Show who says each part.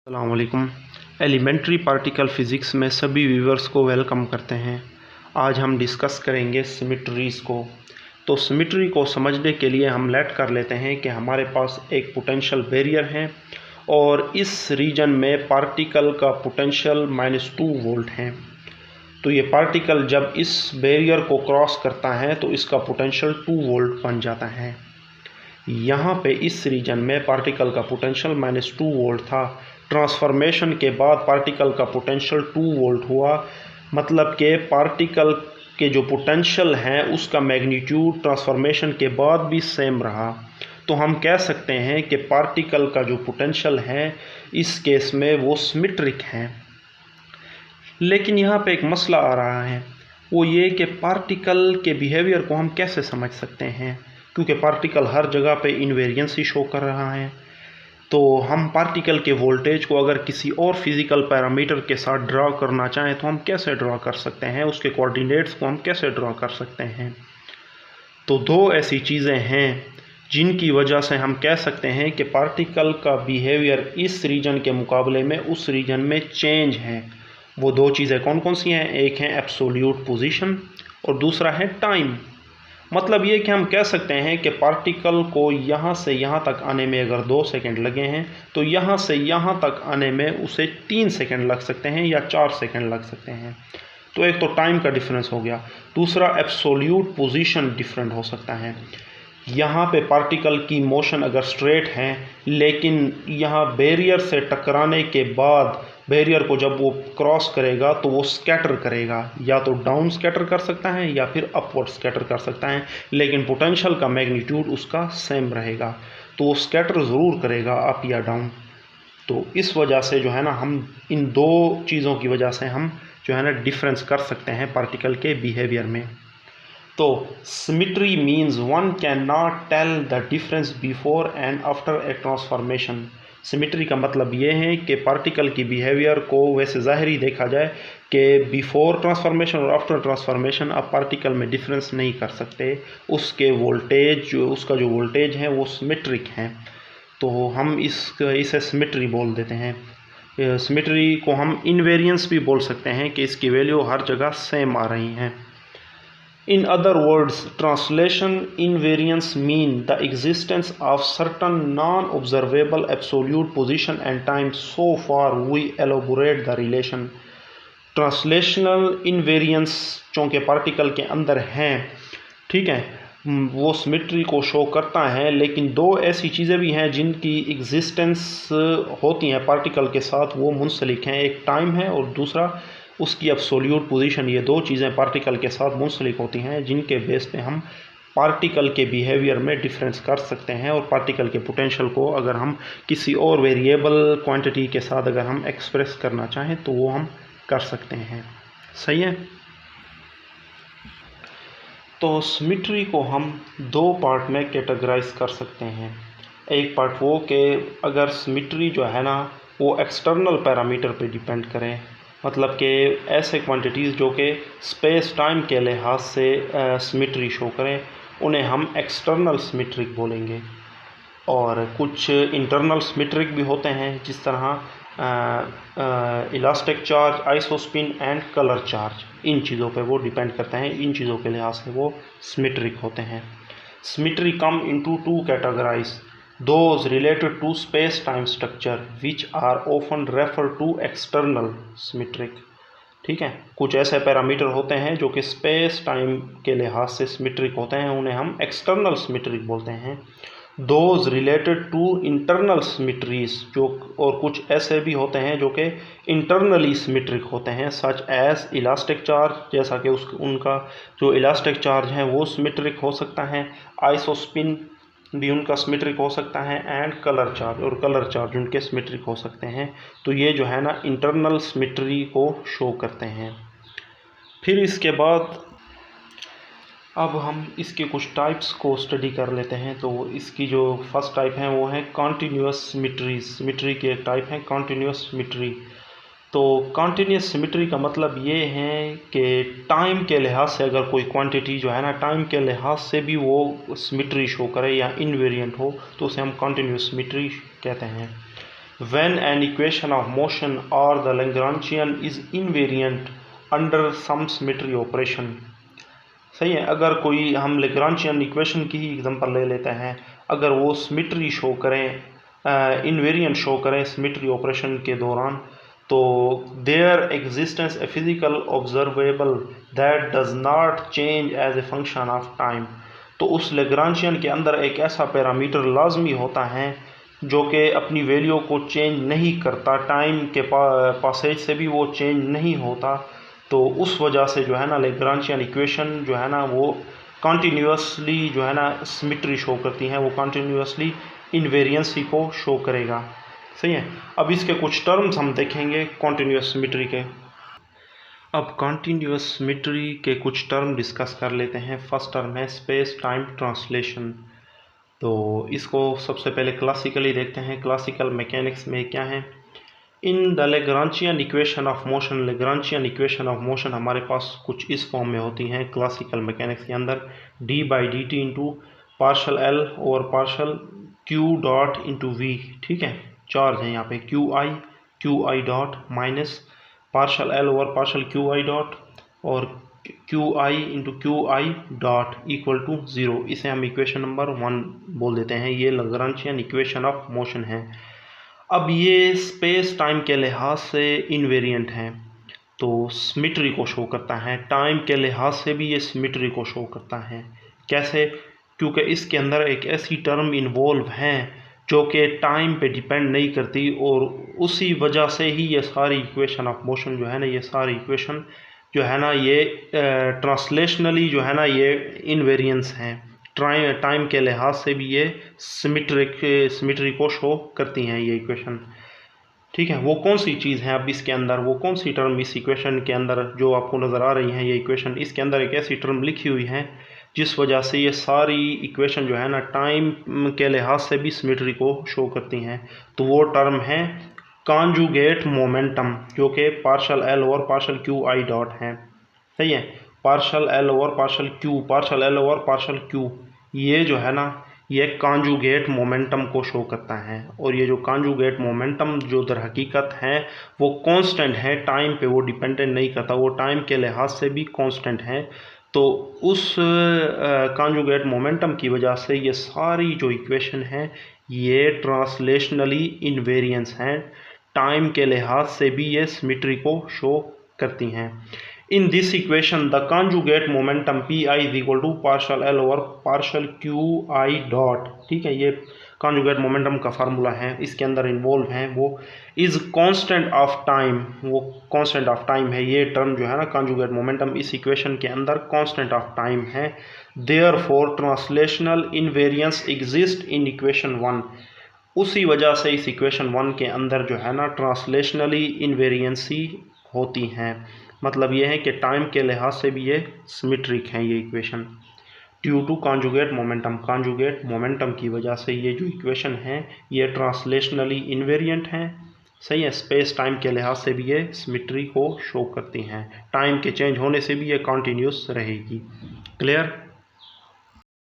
Speaker 1: अस्सलाम वालेकुम। Elementary particle physics में सभी व्यूअर्स को वेलकम करते हैं। आज हम डिस्कस करेंगे सिमेट्रीज़ को। तो सिमेट्री को समझने के लिए हम लेट कर लेते हैं कि हमारे पास एक पोटेंशियल बैरियर है और इस रीजन में पार्टिकल का पोटेंशियल -2 वोल्ट है। तो ये पार्टिकल जब इस बैरियर को क्रॉस करता है तो इसका पोटेंशियल 2 वोल्ट बन जाता है। यहाँ पे इस रीजन में पार्टिकल का पोटेंशियल -2 वोल्ट था। ट्रांसफॉर्मेशन के बाद पार्टिकल का पोटेंशियल 2 वोल्ट हुआ, मतलब कि पार्टिकल के जो पोटेंशियल हैं उसका मैग्नीट्यूड ट्रांसफॉर्मेशन के बाद भी सेम रहा। तो हम कह सकते हैं कि पार्टिकल का जो पोटेंशियल है इस केस में वो सिमेट्रिक है। लेकिन यहाँ पे एक मसला आ रहा है, वो ये कि पार्टिकल के बिहेवियर को हम कैसे समझ सकते हैं, क्योंकि पार्टिकल हर जगह पे इनवेरिएंस ही शो कर रहा है। तो हम पार्टिकल के वोल्टेज को अगर किसी और फिज़िकल पैरामीटर के साथ ड्रा करना चाहें तो हम कैसे ड्रा कर सकते हैं, उसके कोऑर्डिनेट्स को हम कैसे ड्रा कर सकते हैं। तो दो ऐसी चीज़ें हैं जिनकी वजह से हम कह सकते हैं कि पार्टिकल का बिहेवियर इस रीजन के मुकाबले में उस रीजन में चेंज है। वो दो चीज़ें कौन कौन सी हैं? एक है एब्सोल्यूट पोजीशन और दूसरा है टाइम। मतलब ये कि हम कह सकते हैं कि पार्टिकल को यहाँ से यहाँ तक आने में अगर 2 सेकंड लगे हैं तो यहाँ से यहाँ तक आने में उसे 3 सेकंड लग सकते हैं या 4 सेकंड लग सकते हैं। तो एक तो टाइम का डिफरेंस हो गया, दूसरा एब्सोल्यूट पोजीशन डिफरेंट हो सकता है। यहाँ पे पार्टिकल की मोशन अगर स्ट्रेट है, लेकिन यहाँ बैरियर से टकराने के बाद बैरियर को जब वो क्रॉस करेगा तो वो स्कैटर करेगा, या तो डाउन स्कैटर कर सकता है या फिर अपवर्ड स्कैटर कर सकता है, लेकिन पोटेंशियल का मैग्नीट्यूड उसका सेम रहेगा, तो वो स्कैटर ज़रूर करेगा अप या डाउन। तो इस वजह से जो है ना, हम इन दो चीज़ों की वजह से हम जो है ना डिफरेंस कर सकते हैं पार्टिकल के बिहेवियर में। तो symmetry means one can not tell the difference before and after a transformation. Symmetry का मतलब ये है कि पार्टिकल की बिहेवियर को वैसे ज़ाहिरी देखा जाए कि बिफोर ट्रांसफॉर्मेशन और आफ्टर ट्रांसफॉर्मेशन आप पार्टिकल में डिफरेंस नहीं कर सकते, उसके वोल्टेज उसका जो वोल्टेज है वो सिमेट्रिक है। तो हम इसे सिमेट्री बोल देते हैं। सिमेट्री को हम इनवेरिएंस भी बोल सकते हैं कि इसकी वैल्यू हर जगह सेम आ रही हैं। In other words, translation invariance mean the existence of certain non-observable absolute position and time so far we elaborate the relation. Translational invariance चूँकि पार्टिकल के अंदर हैं, ठीक है, वो सिमेट्री को शो करता है, लेकिन दो ऐसी चीज़ें भी हैं जिनकी एग्जिस्टेंस होती हैं पार्टिकल के साथ, वो मुंसलिक हैं। एक टाइम है और दूसरा उसकी एब्सोल्यूट पोजीशन। ये दो चीज़ें पार्टिकल के साथ मुंसलिक होती हैं जिनके बेस पे हम पार्टिकल के बिहेवियर में डिफरेंस कर सकते हैं, और पार्टिकल के पोटेंशियल को अगर हम किसी और वेरिएबल क्वांटिटी के साथ अगर हम एक्सप्रेस करना चाहें तो वो हम कर सकते हैं। सही है। तो सिमेट्री को हम दो पार्ट में कैटेगराइज कर सकते हैं। एक पार्ट वो कि अगर सिमेट्री जो है ना वो एक्सटर्नल पैरामीटर पे डिपेंड करें, मतलब कि ऐसे क्वांटिटीज़ जो कि स्पेस टाइम के लिहाज से सिमेट्री शो करें, उन्हें हम एक्सटर्नल सिमेट्रिक बोलेंगे। और कुछ इंटरनल सिमेट्रिक भी होते हैं, जिस तरह electric charge, isospin and colour charge. इन चीज़ों पे वो डिपेंड करते हैं, इन चीज़ों के लिहाज से वो सिमेट्रिक होते हैं। Symmetry come into two categorise, those related to space-time structure which are often referred to external symmetric। ठीक है, कुछ ऐसे पैरामीटर होते हैं जो कि स्पेस टाइम के लिहाज से सिमेट्रिक होते हैं, उन्हें हम एक्सटर्नल सिमेट्रिक बोलते हैं। those related to internal symmetries, जो और कुछ ऐसे भी होते हैं जो कि इंटरनली सिमेट्रिक होते हैं, सच एज इलास्टिक चार्ज, जैसा कि उनका जो इलास्टिक चार्ज है वो सिमेट्रिक हो सकता है, आइसोस्पिन भी उनका सिमेट्रिक हो सकता है, एंड कलर चार्ज, और कलर चार्ज उनके सिमेट्रिक हो सकते हैं। तो ये जो है ना इंटरनल सिमेट्री को शो करते हैं। फिर इसके बाद अब हम इसके कुछ टाइप्स को स्टडी कर लेते हैं। तो इसकी जो फर्स्ट टाइप है वो है कॉन्टीन्यूअस सिमेट्री। सिमेट्री की एक टाइप है कॉन्टीन्यूअस सिमेट्री। तो कॉन्टीन्यूअस सिमेट्री का मतलब ये है कि टाइम के लिहाज से अगर कोई क्वांटिटी जो है ना टाइम के लिहाज से भी वो सिमेट्री शो करे या इनवेरिएंट हो, तो उसे हम कॉन्टीन्यूअस सिमेट्री कहते हैं। When an equation of motion और the Lagrangian is invariant under some symmetry operation. सही है, अगर कोई हम लैग्रांजियन इक्वेशन की ही एग्जांपल ले लेते हैं, अगर वो सिमेट्री शो करें, इनवेरिएंट शो करें सिमेट्री ऑपरेशन के दौरान, तो there existence a physical observable that does not change as a function of time. तो उस लैग्रांजियन के अंदर एक ऐसा पैरामीटर लाजमी होता है जो कि अपनी वैल्यू को चेंज नहीं करता, टाइम के पासेज से भी वो चेंज नहीं होता। तो उस वजह से जो है ना लैग्रांजियन इक्वेशन जो है ना वो कॉन्टीन्यूसली जो है ना सिमेट्री शो करती हैं, वो कॉन्टीन्यूसली इनवेरिएंसी को शो करेगा। सही है, अब इसके कुछ टर्म्स हम देखेंगे कॉन्टीन्यूस सिमेट्री के। अब कॉन्टीन्यूस सिमेट्री के कुछ टर्म डिस्कस कर लेते हैं। फर्स्ट टर्म है स्पेस टाइम ट्रांसलेशन। तो इसको सबसे पहले क्लासिकली देखते हैं, क्लासिकल मैकेनिक्स में क्या है। In the Lagrangian equation of motion, Lagrangian equation of motion हमारे पास कुछ इस फॉर्म में होती हैं क्लासिकल मैकेनिक्स के अंदर, d/dt इंटू पार्शल एल और partial q dot into v. ठीक है, चार्ज है यहाँ पे q I dot minus partial L over partial Q I dot और q i into q I dot equal to 0। इसे हम इक्वेशन नंबर 1 बोल देते हैं। ये लैग्रांजियन इक्वेशन ऑफ मोशन है। अब ये स्पेस टाइम के लिहाज से इनवेरिएंट है, तो सिमेट्री को शो करता है। टाइम के लिहाज से भी ये सिमेट्री को शो करता है। कैसे? क्योंकि इसके अंदर एक ऐसी टर्म इन्वॉल्व है जो कि टाइम पे डिपेंड नहीं करती, और उसी वजह से ही ये सारी इक्वेशन ऑफ मोशन जो है ना, ये सारी इक्वेशन जो है ना ये ट्रांसलेशनली जो है ना ये इनवेरिएंस हैं। टाइम के लिहाज से भी ये सिमेट्री को शो करती हैं ये इक्वेशन। ठीक है, वो कौन सी चीज़ है अब इसके अंदर, वो कौन सी टर्म इस इक्वेशन के अंदर जो आपको नज़र आ रही है, ये इक्वेशन, इसके अंदर एक ऐसी टर्म लिखी हुई है जिस वजह से ये सारी इक्वेशन जो है ना टाइम के लिहाज से भी सिमेट्री को शो करती हैं। तो वो टर्म है कॉन्जुगेट मोमेंटम, जो कि partial L over partial Q I dot है। सही है, partial L over partial Q, ये जो है ना ये कॉन्जुगेट मोमेंटम को शो करता है। और ये जो कॉन्जुगेट मोमेंटम जो दर हकीकत है वो कांस्टेंट है, टाइम पे वो डिपेंडेंट नहीं करता, वो टाइम के लिहाज से भी कांस्टेंट है। तो उस कॉन्जुगेट मोमेंटम की वजह से ये सारी जो इक्वेशन है ये ट्रांसलेशनली इनवेरिएंस हैं, टाइम के लिहाज से भी ये सिमेट्री को शो करती हैं। In this equation the conjugate momentum P I is equal to partial L over partial Q I dot. ठीक है, ये कॉन्जुगेट मोमेंटम का फार्मूला है, इसके अंदर इन्वॉल्व है वो इज कांस्टेंट ऑफ टाइम, वो कांस्टेंट ऑफ टाइम है। ये टर्म जो है ना कॉन्जुगेट मोमेंटम इस इक्वेशन के अंदर कांस्टेंट ऑफ टाइम है। Therefore translational invariance exist in equation 1। उसी वजह से इस इक्वेशन 1 के अंदर जो है ना ट्रांसलेशनली इनवेरिएंसी होती हैं। मतलब ये है कि टाइम के लिहाज से भी ये सिमेट्रिक हैं ये equation, due to conjugate momentum की वजह से ये जो इक्वेशन है ये ट्रांसलेशनली इनवेरिएंट हैं। सही है, स्पेस टाइम के लिहाज से भी ये सिमेट्री को शो करती हैं, टाइम के चेंज होने से भी ये कॉन्टीन्यूस रहेगी। क्लियर?